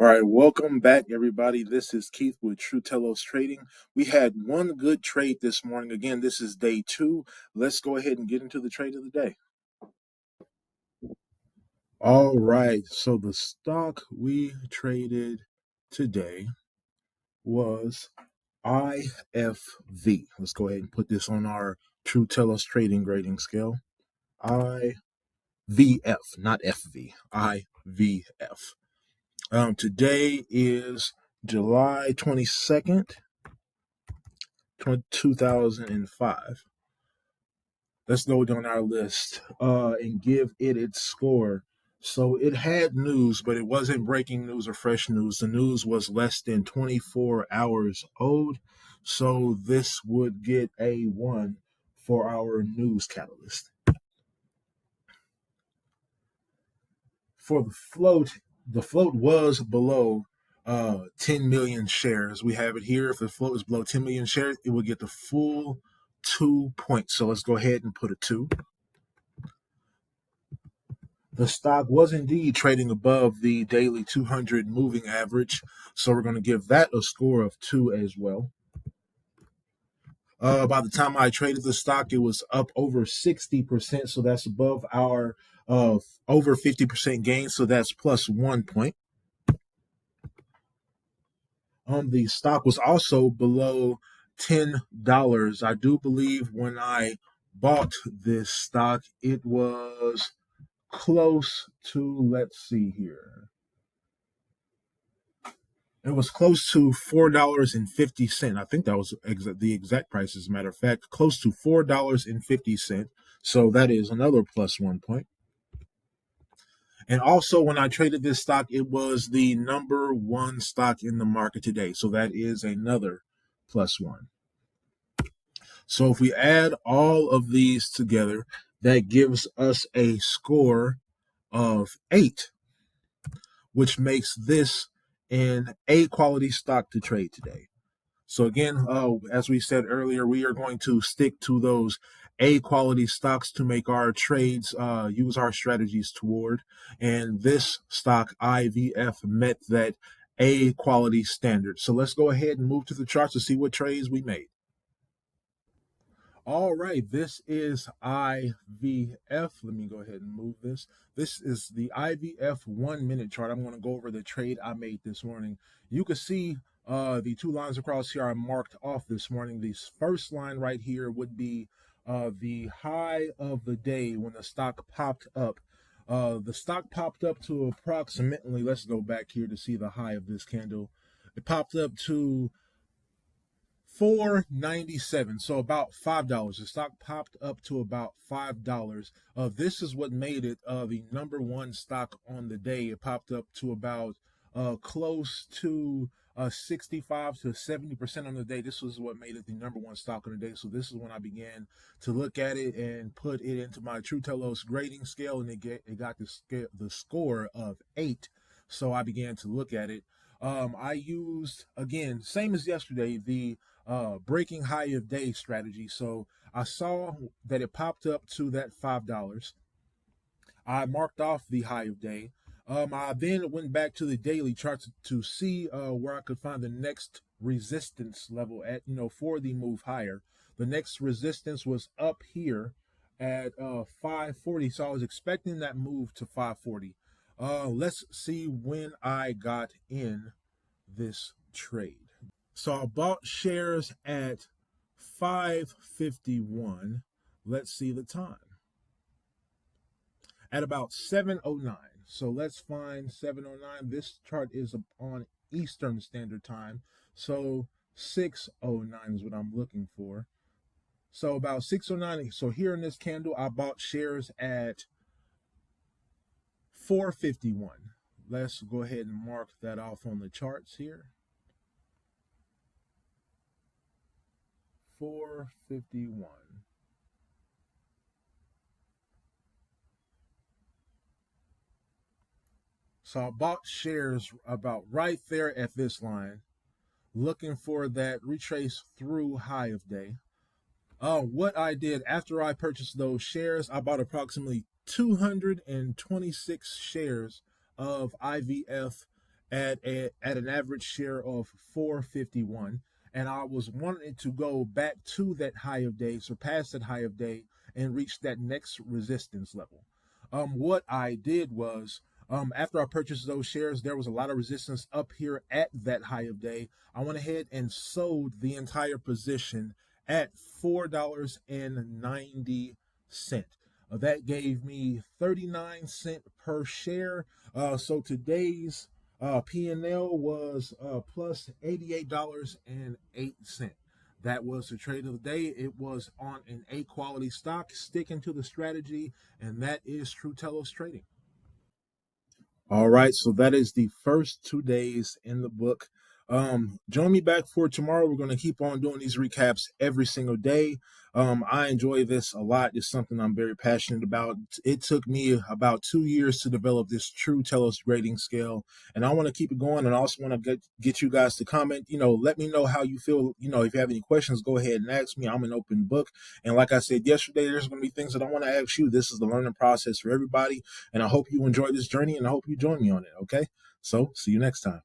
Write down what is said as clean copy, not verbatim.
All right, welcome back, everybody. This is Keith with True Telos Trading. We had one good trade this morning. Again, this is day two. Let's go ahead and get into the trade of the day. All right, so the stock we traded today was IFV. Let's go ahead and put this on our True Telos Trading grading scale. IVF, not FV, IVF. Today is July 22nd, 2005. Let's go down our list and give it its score. So it had news, but it wasn't breaking news or fresh news. The news was less than 24 hours old. So this would get a 1 for our news catalyst. For the float was below 10 million shares. We have it here. If the float is below 10 million shares, it will get the full 2 points. So let's go ahead and put a 2. The stock was indeed trading above the daily 200 moving average. So we're going to give that a score of 2 as well. By the time I traded the stock, it was up over 60%. So that's above our over 50% gain. So that's plus 1 point. The stock was also below $10. I do believe when I bought this stock, it was close to, let's see here. It was close to $4.50. I think that was the exact price, as a matter of fact, close to $4.50. So that is another plus 1 point. And also, when I traded this stock, it was the number one stock in the market today. So that is another plus 1. So if we add all of these together, that gives us a score of 8, which makes this an A quality stock to trade today. So again, as we said earlier, we are going to stick to those A quality stocks to make our trades, use our strategies toward. And this stock, IVF, met that A quality standard. So let's go ahead and move to the charts to see what trades we made. All right, this is IVF. Let me go ahead and move this. This is the IVF 1 minute chart. I'm going to go over the trade I made this morning. You can see the 2 lines across here are marked off this morning. This first line right here would be the high of the day when the stock popped up. The stock popped up to approximately, let's go back here to see the high of this candle. It popped up to $4.97, so about $5. The stock popped up to about $5. This is what made it the number one stock on the day. It popped up to about close to 65 to 70% on the day. This was what made it the number one stock on the day. So this is when I began to look at it and put it into my True Telos grading scale, and it got the score of 8. So I began to look at it. I used, again, same as yesterday, the breaking high of day strategy. So I saw that it popped up to that $5. I marked off the high of day. I then went back to the daily charts to see where I could find the next resistance level at, for the move higher. The next resistance was up here at 540. So I was expecting that move to 540. Let's see when I got in this trade. So I bought shares at 551. Let's see the time. At about 7:09. So let's find 7:09. This chart is on Eastern Standard Time. So 6:09 is what I'm looking for. So about 6:09. So here in this candle, I bought shares at 451. Let's go ahead and mark that off on the charts here. 451. So I bought shares about right there at this line, looking for that retrace through high of day. What I did after I purchased those shares, I bought approximately 226 shares of IVF at an average share of 451, and I was wanting to go back to that high of day, surpass that high of day, and reach that next resistance level. What I did was, after I purchased those shares, there was a lot of resistance up here at that high of day. I went ahead and sold the entire position at $4.90. That gave me 39 cents per share. So today's P&L was plus $88.08. That was the trade of the day. It was on an A quality stock, sticking to the strategy, and that is True Telos Trading. All right, so that is the first 2 days in the book. Join me back for tomorrow. We're going to keep on doing these recaps every single day. I enjoy this a lot. It's something I'm very passionate about. It took me about 2 years to develop this True Telos grading scale, and I want to keep it going. And I also want to get you guys to comment. Let me know how you feel. If you have any questions, go ahead and ask me. I'm an open book. And like I said yesterday, there's going to be things that I want to ask you. This is the learning process for everybody. And I hope you enjoy this journey, and I hope you join me on it. Okay. So see you next time.